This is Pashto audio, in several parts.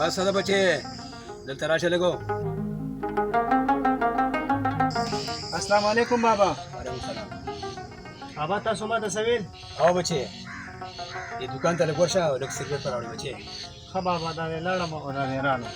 बस दादा बच्चे दल तराशे लगो। अस्सलाम वालेकुम बाबा। वालेकुम सलाम। बाबा तासो माता सवेल आओ बच्चे ये दुकान तले वर्षा लग सिगरेट पर आवड़े बच्चे। हाँ बाबा दाने लाड़ा मा और दाने रानो।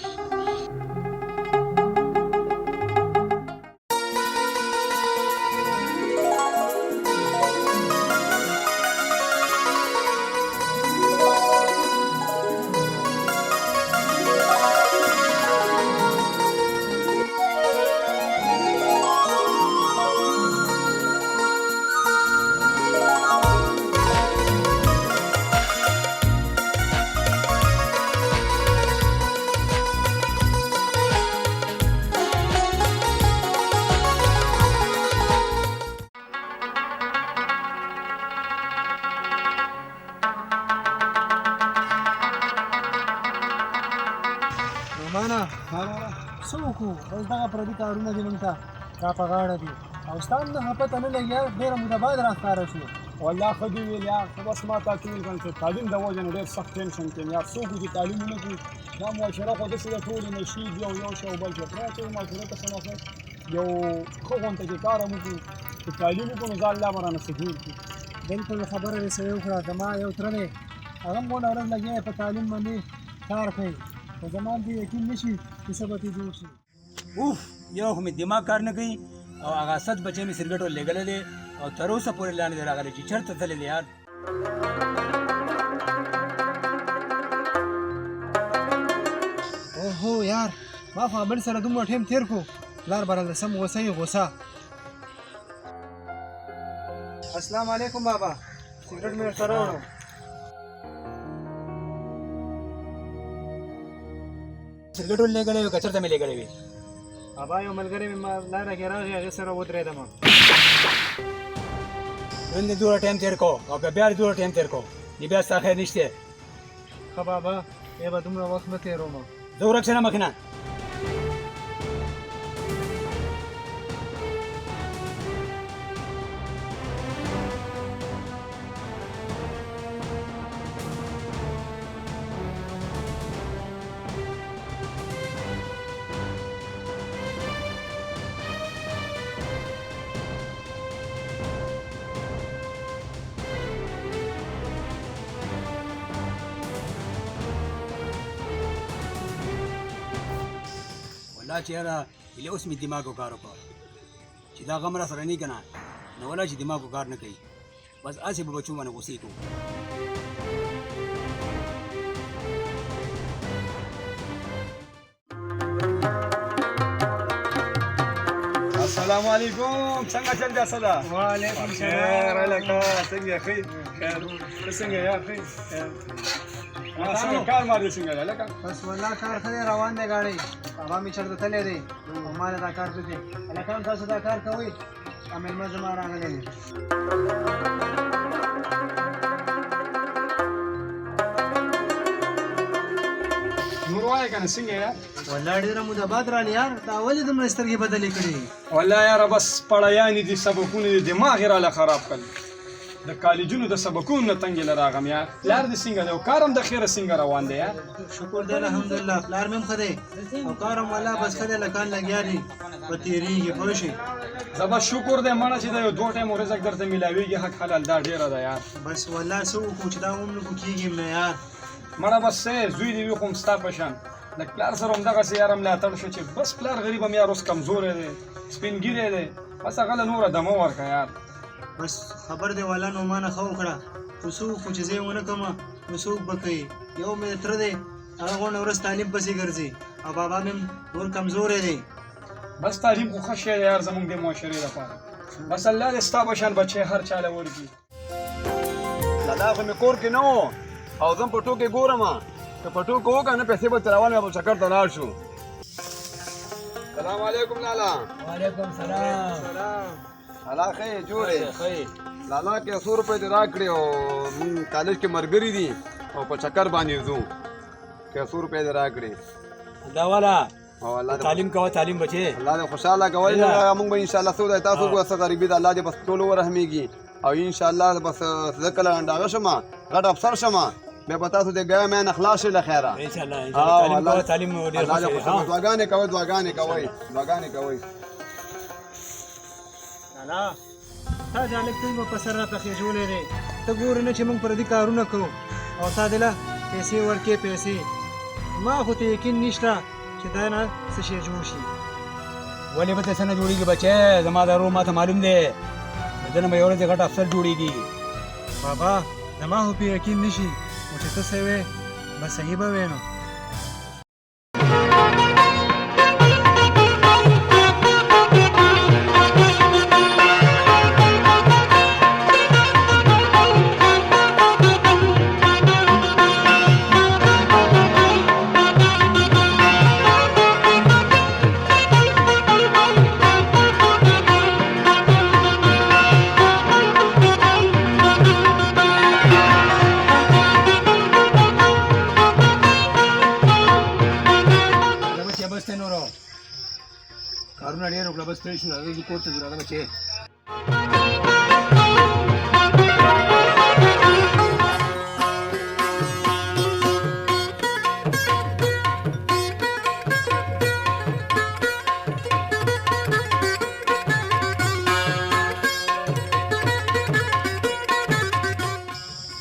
Mana? Suku, bas daga pradhi karuna di manta, kapa gada di. Austan na hapa tane lagi यार बेरा मुदाबाद रास्ता रशु. والله خدي يا خلاص ما تاكلين كان في التعليم ده وجه غير صح تنشن كان يا سوق دي تعليم منكم ما مؤشرات قد سيده طول نشيد يو يوشا وبلجا براتي ما كنت سنه يو خوون ته کار مو في تعليم کو نزال لا مرانه سګور बिल्कुल खबर है सही उखड़ा दमा यो तरने अगम मोन औरत लगे पे तालीम मंदी कार पे तो जमान दी यकीन नशी कि सबती दूर से उफ यो हमें दिमाग कार न गई और आगा सच बच्चे में सिगरेट ले गले दे और तरो से पूरे लाने दे रहा जी चढ़ तले दे यार। ओहो यार माफ आमन सर तुम ठेम थेर को लार बरल सम वसई गोसा। अस्सलाम वालेकुम बाबा सिगरेट में करो सिगरेट ले गले कचर तमे ले गले वे बाबा यो मलगरे में ला रहा गेरा ये सर उतरे दमा नंदे दूर टाइम तेरे को और बेबार दूर टाइम तेरे को ये बेस आखिर निश्चय खा बाबा ये बा तुम वक्त में तेरो मा दो रक्षना मखना لا چیرې له اوس می دماغ وکړو چې دا غمره سره نه کنه نو ولا چې دماغ وکړ نه کوي بس اسې به بچو باندې غوسې کو. السلام عليكم څنګه چل دا صدا وعلیکم خیر السلام لك څنګه خیر څنګه یا خیر څنګه کار ماري څنګه لك بس والله کار خدای روان دی گاڑی بابا می چرته تللی دی مال دا کار کوي الکان تاسو دا کار کوي عمل ما زما راغلی نور وای کنه څنګه یا والله ډیره موده بعد را یار دا ولې دومره سترګې بدلې کړې والله یار بس پړایانی دي سبقونه دي دماغ را خراب کړ د کالجونو د سبقونو نه تنګ لراغم یا لار د څنګه او کارم د خیره څنګه روان دی یا شکر دی الحمدلله لار مم خدای او کارم والله بس خدای لکان لګیا دي په تیریږي پوه زبا شکر دی مړه چې دا یو دوه ټایم رزق درته ملاویږي حق حلال دا ډیره ده یار بس والله سو کوچ دا هم نو کیږي نه یار مړه بس زوی دی کوم ستا پشان د پلار سره هم دغه سیارم لا تړ شو چې بس پلار غریب هم یار اوس کمزور دی سپینګیری دی بس هغه نور دمو ورکا یار بس خبر دی والا نو مان خو کړه وسو کوچ زه ونه کما وسو بکې یو مې تر دی هغه نو ورس تعلیم پسې ګرځي او بابا مې ور کمزور دی بس تعلیم خو خشه یار زمونږ د معاشرې لپاره بس الله دې ستا بشان بچي هر چاله ورکی لالا خو مې کور کې نه و او زم په ټوکې ګورم که په ټوکو وکړه نه پیسې به تراول مې به چکر ته لاړ شو. سلام علیکم لالا. وعلیکم سلام. لالا ښه جوړې لالا کې 100 روپۍ دې راکړې او مونږ کالج کې ملګري دي او په چکر باندې ځو کې 100 روپۍ دې راکړې دا والا او الله تعلیم کوه تعلیم بچي الله دې خوشاله کوي موږ به ان شاء الله سودا تاسو کو څه غریبي د الله دې بس ټول ورحمېږي او ان شاء الله بس ذکر انډاغه شمه غټ افسر شمه بیا به تاسو د ګیا مین خلاص شي له خیره ان شاء الله ان شاء الله تعلیم کوه تعلیم ډیر الله دې خوشاله خوشاله دعاګانې کوئ دعاګانې کوئ لالا تا جالب ته مو په سر را پخېږولې دی ته ګورې نه چې موږ پردي کارونه کوو او تا دله پیسې ورکې پیسې ما خو ته یقین نشته چې دا نه څه شی جوړ شي ولې به څه نه جوړیږي بچې زما دا روح ماته معلوم دی دنه به یو ورځ غټ افسر جوړیږي بابا زما خو پې یقین نشي خو چې ته څه وې به صحیح به وې نو کارونه ډېر وکړه بس ستړي شو راځه زه کور ته ځو راځه بچې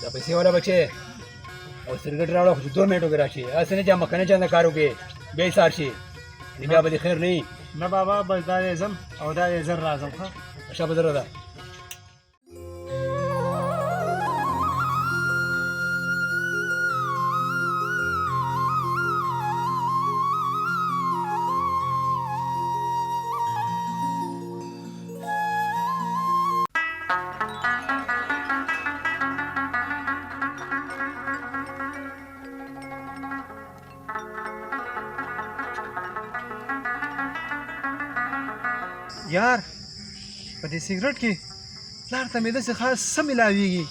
دا پیسې والا بچې او سګرټ راوړه خو چې 2 منټو کې راشي هسې نه چې مخکنه چا نه کار وکړې بیا یې سار شي بیا به دې خیر نه وي نه بابا بس دا دی ځم او دا دی زر راځم ښه ښه به زه ده یار په دې سګرټ کې پلار ته مې داسې خاص څه ملاویږي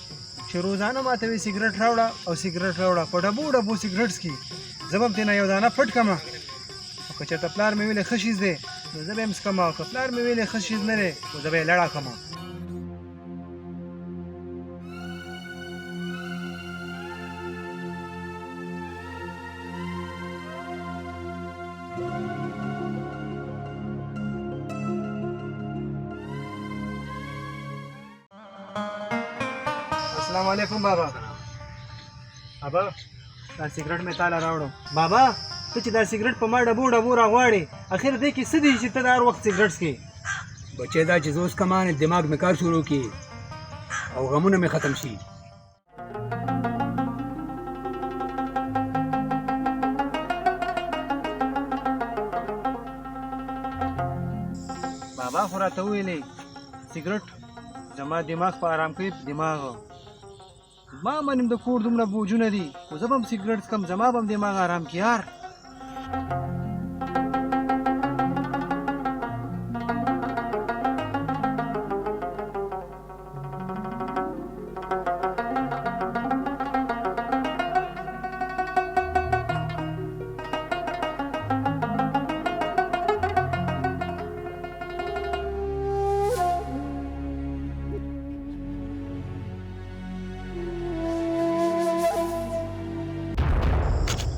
چې روزانه ماته وي سګرټ راوړه او سګرټ راوړه په ډبو سګرټ کې زه به هم ترېنه یو دانه پټ کړم او که چېرته پلار مې ویلې ښه شیز دی نو زه به یې هم څکم او که پلار مې ویلې ښه شیز نه دی نو زه به یې لړه کړم السلام علیکم بابا بابا دا سګرټ مې تاله راوړو بابا ته چې دا سګرټ په ما ډبو راغواړې اخر دې کې څه دي چې ته دا هر وخت سګرټ څکې بچې دا چې زه اوس کمان دماغ مې کار شروع کړي او غمونه مې ختم شي بابا خو راته وویلې سګرټ زما دماغ په ارام کوي دماغ ما منم د کور دومره بوجونه دي خو زه به هم سګرټ څکم زما به هم دماغ ارام کړي یار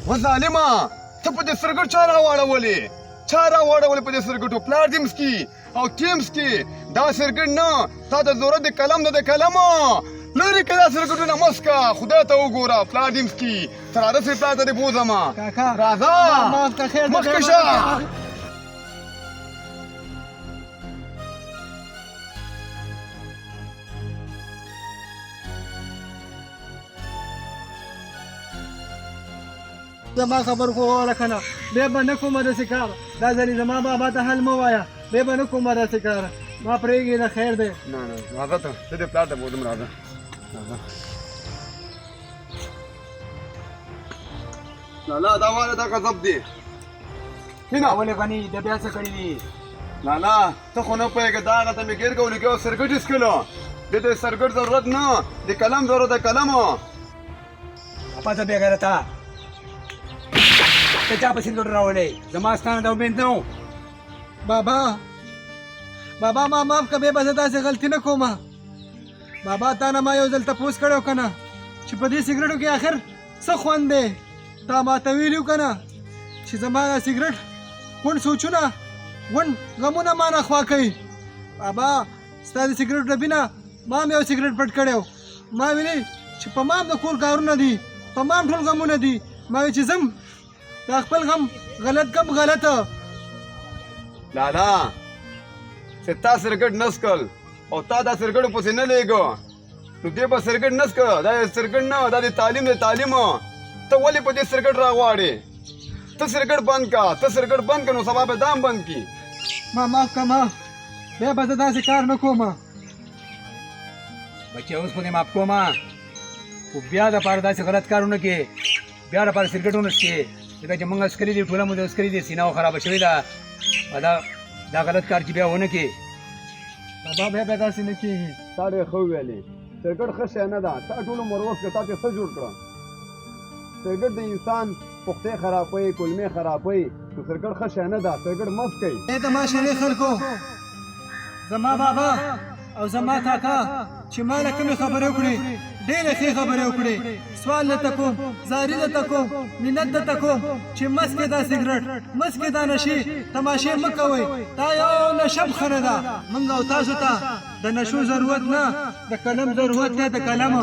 وظالمه ته په دې سرګټ چا راواړولې په دې سرګټو پلار دې مسکي او ټیم سکي دا سرګټ نه تا د ضرورت د کلم نه د کلمه لري کړه سرګټونه مسکا خدای ته وګوره پلار دې مسکي تر راځه پلار ته دې بوزما کاکا راځه مخکې شه زما خبر خو واوره که نه بیا به نه کومه داسې کار دا ځلې زما بابا ته حل مه وایه بیا به نه کومه داسې کار ما پرېږدې نه خیر دی نه راځه ته زه دې پلار ته بوزم راځه لالا دا واله دا غضب دی کینه ولې غني د بیا څه کړي دي لالا ته خو نه پوهېږې دا هغه ته مې ګیر کولی که سرګټ یې څکلو د دې سرګټ ضرورت نه د کلم ضرورت د کلمو اپا ته بې غیرته ته چا په سګرټ راولې زما ستا نه دا امید نه و بابا ما معاف که بیا به زه داسې غلطي نه کومه بابا تا نه ما یو ځل تپوس کړی و که نه چې په دې سګرټو کې آخر څه خوند دی تا ماته ویلي که نه چې زما دا سګرټ ګوند سوچونه ګوند غمونه ما نه خوا کوي بابا ستا د سګرټ ډبي نه ما هم یو سګرټ پټ کړی و ما ویلي چې په ما هم د کور کارونه دي په ما هم ټول غمونه دي ما وی چې ځم دا خپل غم غلط کم غلطه لالا چې تا سرګټ نسکل او تا دا سرګټ پسې نه لېږه نو دې به سرګټ نسکه دا سرګټ نه دا د تعلیم د تعلیم ته ولې په دې سرګټ راغواړې ته سرګټ بند کا ته سرګټ بند که نو سبا به دام بند کی ما معاف که ما بیا به زه داسې کار نه کوم بچې اوس خو دې معاف کومه خو بیا دپاره داسې غلط کارونه کې بیا دپاره سرګټونه څکې ځکه چې موږ عسکري دي ټوله مو د عسکري دي سینه خرابه شوې ده دا غلط کار چې بیا ونه کې بابا بیا به داسې نه کېږي تا ډېر ښه وویلې سرګټ ښه شی نه ده تا ټول عمر وکړه تا ترې څه جوړ کړه سرګټ د انسان پختې خرابوي کلمې خرابوي نو سرګټ ښه شی نه ده سرګټ مست کوي ای د معاشرې خلکو زما بابا او زما کاکا چې ما له کومې خبرې وکړې ډېرې ښې خبرې وکړې سوال درته کوم زاري درته کوم منت درته کوم چې مسکې دا سګرټ مسکې دا نشې تماشې مه کوئ دا یو نشم خره ده موږ او تاسو ته د نشو ضرورت نه د قلم ضرورت دی د قلم